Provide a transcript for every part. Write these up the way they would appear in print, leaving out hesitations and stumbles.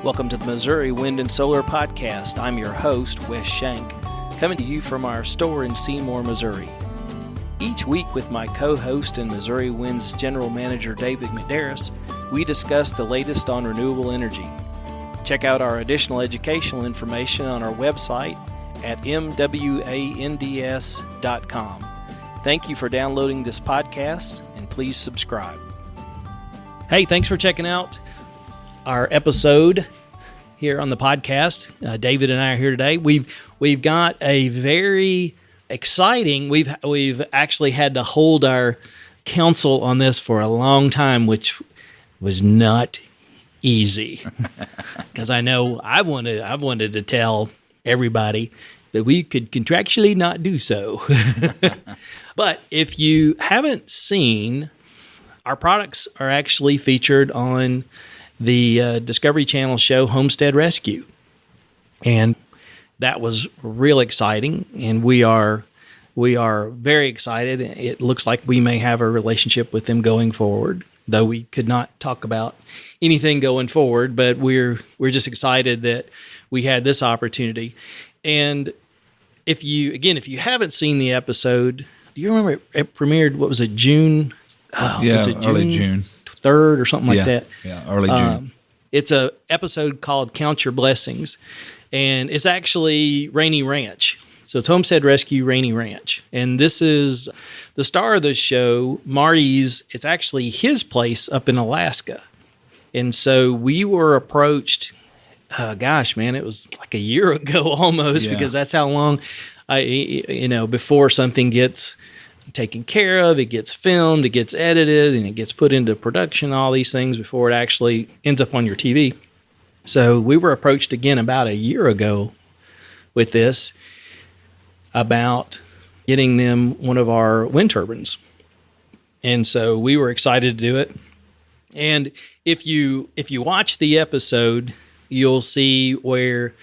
Welcome to the Missouri Wind and Solar Podcast. I'm your host, Wes Shank, coming to you from our store in Seymour, Missouri. Each week with my co-host and Missouri Wind's General Manager, David McDarris, we discuss the latest on renewable energy. Check out our additional educational information on our website at mwands.com. Thank you for downloading this podcast, and please subscribe. Hey, thanks for checking out our episode here on the podcast. David and I are here today. We've got a very exciting. We've actually had to hold our counsel on this for a long time, which was not easy because I know I've wanted to tell everybody that we could contractually not do so. But if you haven't seen, our products are actually featured on the Discovery Channel show Homestead Rescue. And that was real exciting, and we are very excited. It looks like we may have a relationship with them going forward, though we could not talk about anything going forward, but we're just excited that we had this opportunity. And if you haven't seen the episode, do you remember it premiered, what was it, June? Was it early June. 3rd or something like that. Yeah, early June. It's a episode called Count Your Blessings, and it's actually Rainy Ranch. So it's Homestead Rescue Rainy Ranch. And this is the star of the show, Marty's. It's actually his place up in Alaska. And so we were approached, it was like a year ago almost, because that's how long, before something gets taken care of, it gets filmed, it gets edited, and it gets put into production, all these things before it actually ends up on your TV. So we were approached again about a year ago with this about getting them one of our wind turbines. And so we were excited to do it. And if you watch the episode, you'll see where,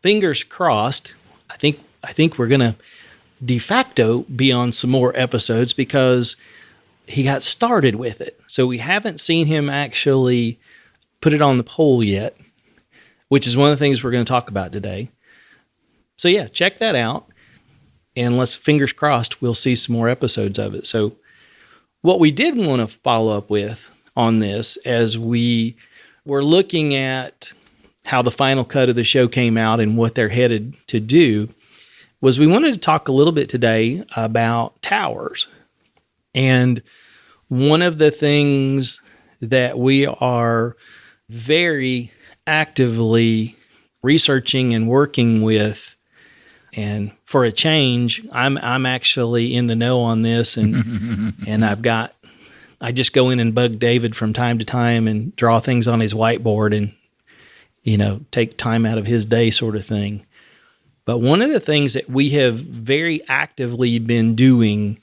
fingers crossed, I think we're going to de facto be on some more episodes because he got started with it. So we haven't seen him actually put it on the pole yet, which is one of the things we're going to talk about today. So yeah, check that out. And fingers crossed, we'll see some more episodes of it. So what we did want to follow up with on this, as we were looking at how the final cut of the show came out and what they're headed to do, was we wanted to talk a little bit today about towers. And one of the things that we are very actively researching and working with, and for a change, I'm actually in the know on this, and and I just go in and bug David from time to time and draw things on his whiteboard and take time out of his day, sort of thing. But one of the things that we have very actively been doing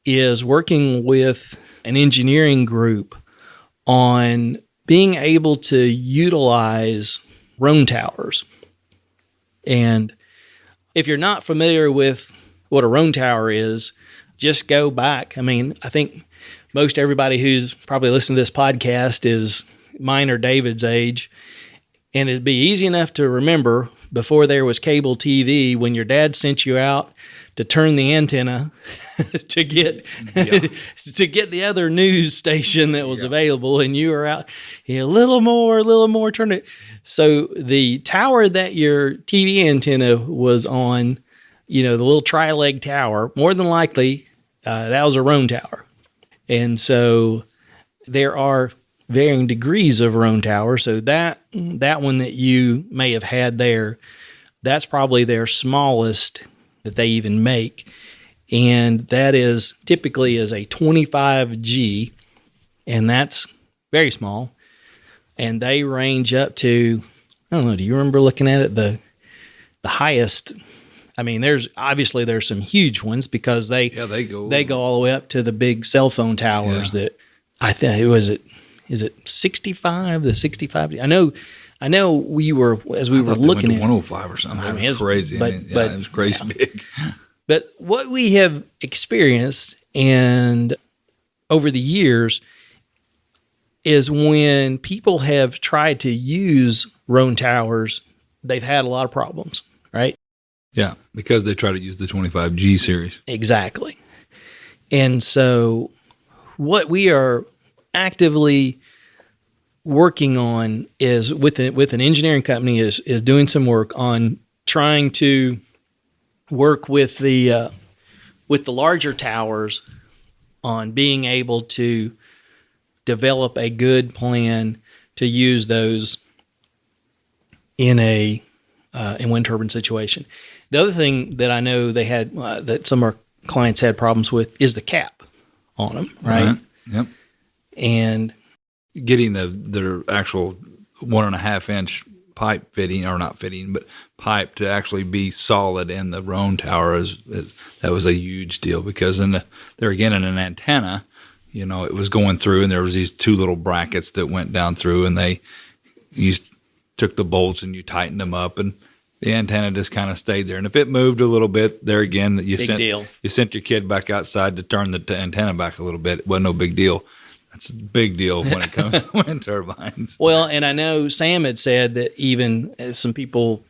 is working with an engineering group on being able to utilize roam towers. And if you're not familiar with what a roam tower is, just go back. I mean, I think most everybody who's probably listened to this podcast is mine or David's age, and it'd be easy enough to remember before there was cable TV, when your dad sent you out to turn the antenna to get the other news station that was available, and you were out a little more, turn it. So the tower that your TV antenna was on, the little tri-leg tower, more than likely that was a roam tower. And so there are varying degrees of roam tower. So that one that you may have had there, that's probably their smallest that they even make. And that is typically is a 25G, and that's very small. And they range up to, I don't know, do you remember looking at it? The highest, I mean, there's some huge ones because they go all the way up to the big cell phone towers that I think is it 65? The 65? I know we were, as we were looking at 105 or something. I mean, it's crazy. But it was crazy big. But what we have experienced and over the years is when people have tried to use Roan towers, they've had a lot of problems, right? Yeah, because they try to use the 25G series. Exactly. And so what we are actively working on is with an engineering company is doing some work on trying to work with the larger towers on being able to develop a good plan to use those in a wind turbine situation. The other thing that I know they had that some of our clients had problems with is the cap on them, right? Yep. And getting their actual 1.5 inch pipe fitting, or not fitting, but pipe to actually be solid in the Roan tower that was a huge deal, because there again in an antenna, it was going through, and there was these two little brackets that went down through, and you took the bolts and you tightened them up, and the antenna just kind of stayed there. And if it moved a little bit, there again, you sent your kid back outside to turn the antenna back a little bit. It wasn't no big deal. That's a big deal when it comes to wind turbines. Well, and I know Sam had said that even some people,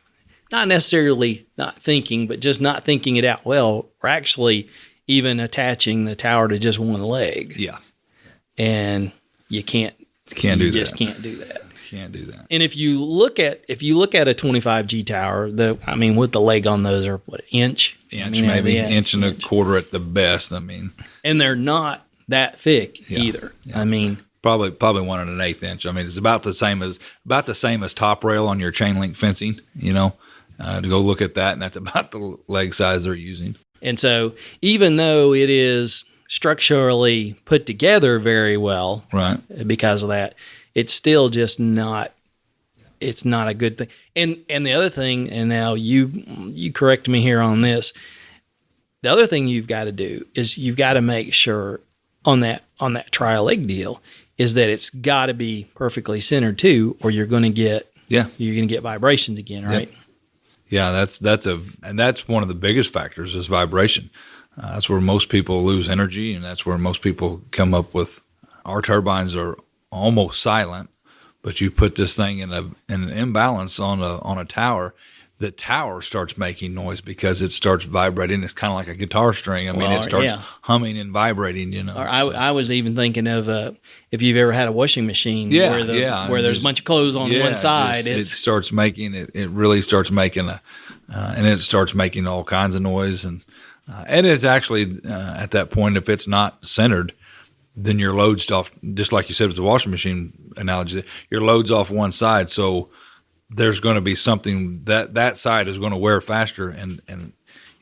not necessarily not thinking, but just not thinking it out well, are actually even attaching the tower to just one leg. Yeah. And you can't do that. Just can't do that. Can't do that. And if you look at a 25G tower, with the leg on those are what, inch, maybe inch and a quarter at the best. And they're not that thick either. Yeah. Probably 1/8 inch. It's about the same as top rail on your chain link fencing. To go look at that, and that's about the leg size they're using. And so, even though it is structurally put together very well, right, because of that, it's still just not. It's not a good thing. And the other thing, and now you correct me here on this. The other thing you've got to do is you've got to make sure on that tri-leg deal is that it's got to be perfectly centered too, or you're going to get vibrations again, right? Yep. Yeah, that's one of the biggest factors is vibration. That's where most people lose energy, and that's where most people come up with. Our turbines are almost silent, but you put this thing in an imbalance on a tower. The tower starts making noise because it starts vibrating. It's kind of like a guitar string. It starts humming and vibrating. I was even thinking of if you've ever had a washing machine where there's a bunch of clothes on one side. It starts making it really starts making and it starts making all kinds of noise, and it's actually at that point, if it's not centered, then your load's off. Just like you said with the washing machine analogy, your load's off one side, so there's going to be something that side is going to wear faster, and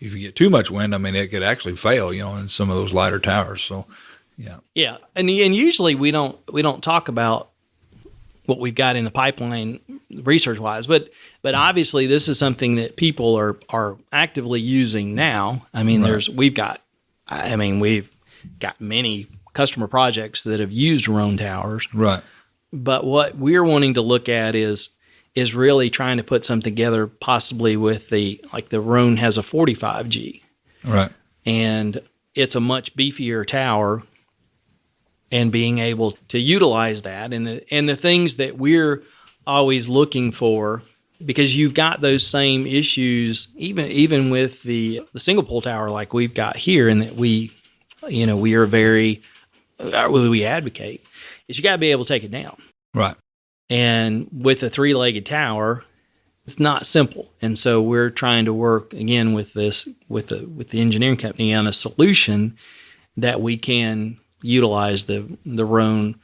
if you get too much wind, it could actually fail, in some of those lighter towers. So, yeah, and usually we don't talk about what we've got in the pipeline research wise, but obviously this is something that people are actively using now. Right. We've got many customer projects that have used Roan towers, right? But what we're wanting to look at is really trying to put something together, possibly with the Roan has a 45G, right? And it's a much beefier tower, and being able to utilize that and the things that we're always looking for, because you've got those same issues even with the single pole tower like we've got here, and that we are very we advocate is you got to be able to take it down, right? And with a 3-legged tower, it's not simple. And so we're trying to work again with the engineering company on a solution that we can utilize the Roan,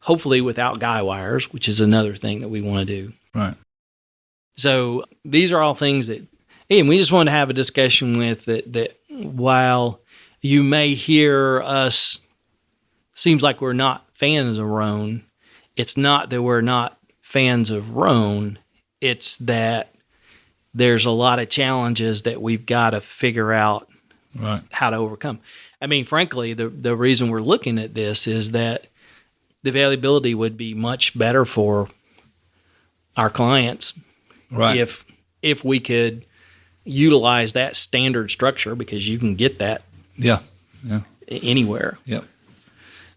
hopefully without guy wires, which is another thing that we want to do. Right. So these are all things that, and we just want to have a discussion with that while you may hear us, seems like we're not fans of Roan, it's not that we're not fans of Roan, it's that there's a lot of challenges that we've got to figure out how to overcome. Frankly, the reason we're looking at this is that the availability would be much better for our clients if we could utilize that standard structure, because you can get that yeah anywhere. Yep.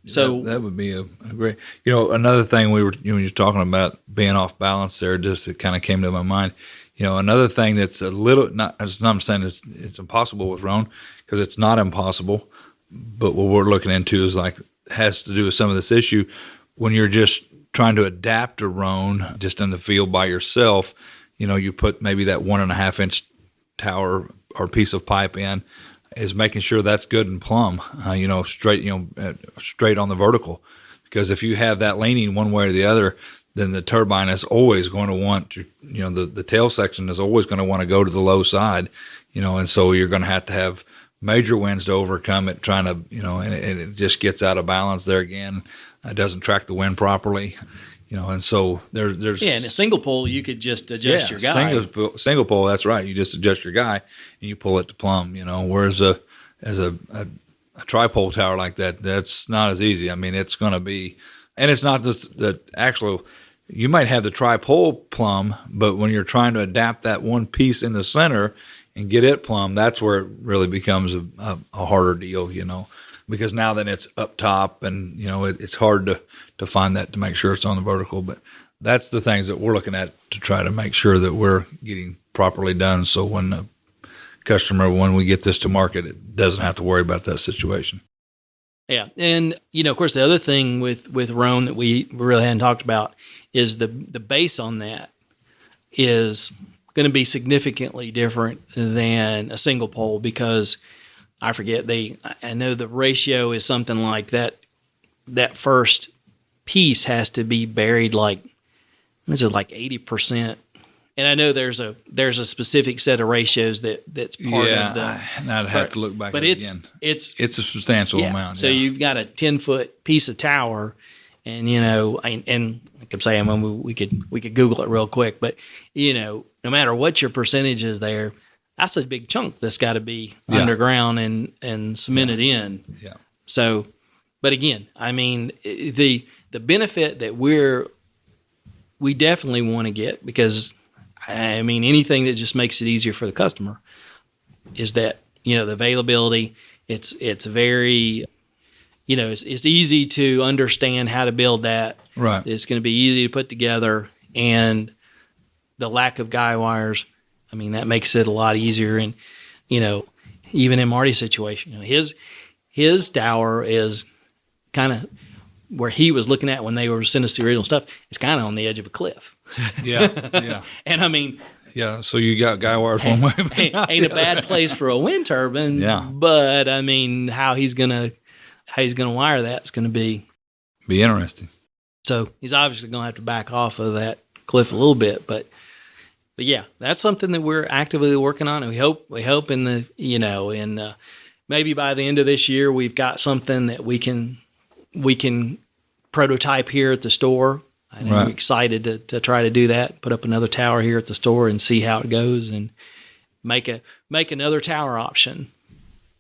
So that would be a great. Another thing when you're talking about being off balance there, just it kind of came to my mind. Another thing that's a little I'm saying it's impossible with Roan, because it's not impossible, but what we're looking into is has to do with some of this issue when you're just trying to adapt a Roan just in the field by yourself. You put maybe that 1.5 inch tower or piece of pipe in, is making sure that's good and plumb, straight on the vertical, because if you have that leaning one way or the other, then the turbine is always going to want to, the tail section is always going to want to go to the low side, and so you're going to have major winds to overcome it, trying to, and it just gets out of balance there again. It doesn't track the wind properly, and so there's in a single pole you could just adjust your guy. Single pole, that's right. You just adjust your guy and you pull it to plumb, whereas a tripole tower like that, that's not as easy. I mean, it's going to be, and it's not just the actual. You might have the tripole plumb, but when you're trying to adapt that one piece in the center and get it plumb, that's where it really becomes a harder deal, because now then it's up top, and it's hard to find that, to make sure it's on the vertical. But that's the things that we're looking at to try to make sure that we're getting properly done, so when the customer, when we get this to market, it doesn't have to worry about that situation. Yeah, and of course, the other thing with Roan that we really hadn't talked about is the base on that is going to be significantly different than a single pole, because I forget, I know the ratio is something like that. That first piece has to be buried like 80%. And I know there's a specific set of ratios that's part of the. And I'd have to look back but at it again. It's a substantial amount. So you've got a 10-foot piece of tower, and and like I'm saying, we could Google it real quick, but no matter what your percentage is there, that's a big chunk that's got to be underground and cemented in. Yeah. So, but again, I mean, the benefit that we definitely want to get, because I mean, anything that just makes it easier for the customer, is that the availability. It's very, it's easy to understand how to build that. Right. It's going to be easy to put together, and the lack of guy wires, I mean, that makes it a lot easier. And even in Marty's situation, his tower is kind of where he was looking at when they were sending us the original stuff. It's kind of on the edge of a cliff. Yeah. And I mean, yeah. So you got guy wires one way, but ain't a bad place for a wind turbine. Yeah. But I mean, how he's gonna wire that is gonna be interesting. So he's obviously gonna have to back off of that cliff a little bit, but yeah, that's something that we're actively working on, and we hope in the maybe by the end of this year we've got something that we can prototype here at the store. I'm excited to try to do that. Put up another tower here at the store and see how it goes, and make another tower option.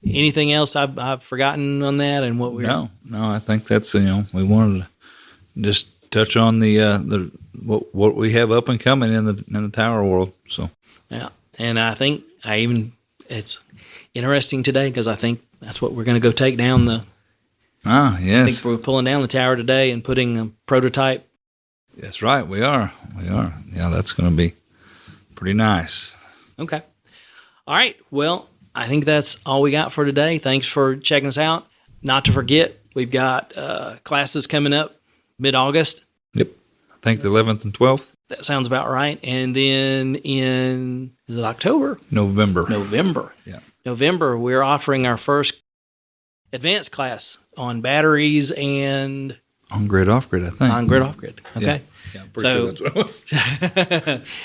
Anything else I've forgotten on that, and what we're no, I think that's we wanted to just touch on the what we have up and coming in the tower world. So yeah, and I think it's interesting today, because I think that's what we're going to go take down the. Ah, yes. I think we're pulling down the tower today and putting a prototype. That's right. We are. Yeah, that's going to be pretty nice. Okay. All right. Well, I think that's all we got for today. Thanks for checking us out. Not to forget, we've got classes coming up mid-August. Yep. I think the 11th and 12th. That sounds about right. And then is it October? November. Yeah. November, we're offering our first advanced class on batteries and on-grid, off-grid, I think. On-grid, off-grid. Okay. Yeah, I'm pretty sure that's what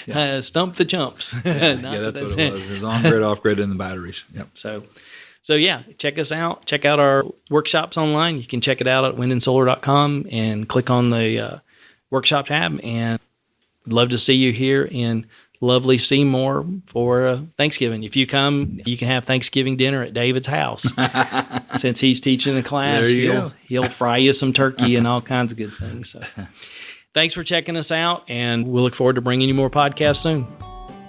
it was. Stump the jumps. Yeah, that's what it was. It was on-grid, off-grid, and the batteries. Yep. So yeah, check us out. Check out our workshops online. You can check it out at windandsolar.com and click on the workshop tab. And we'd love to see you here in lovely Seymour for Thanksgiving. If you come, you can have Thanksgiving dinner at David's house. Since he's teaching the class, he'll fry you some turkey and all kinds of good things. So, thanks for checking us out, and we'll look forward to bringing you more podcasts soon.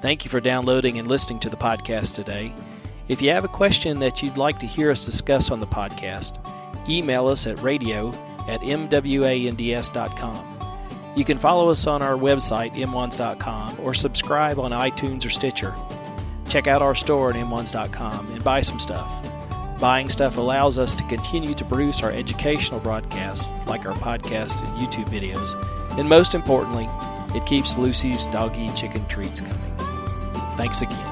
Thank you for downloading and listening to the podcast today. If you have a question that you'd like to hear us discuss on the podcast, email us at radio@mwands.com. You can follow us on our website, mwands.com, or subscribe on iTunes or Stitcher. Check out our store at mwands.com and buy some stuff. Buying stuff allows us to continue to produce our educational broadcasts, like our podcasts and YouTube videos. And most importantly, it keeps Lucy's doggy chicken treats coming. Thanks again.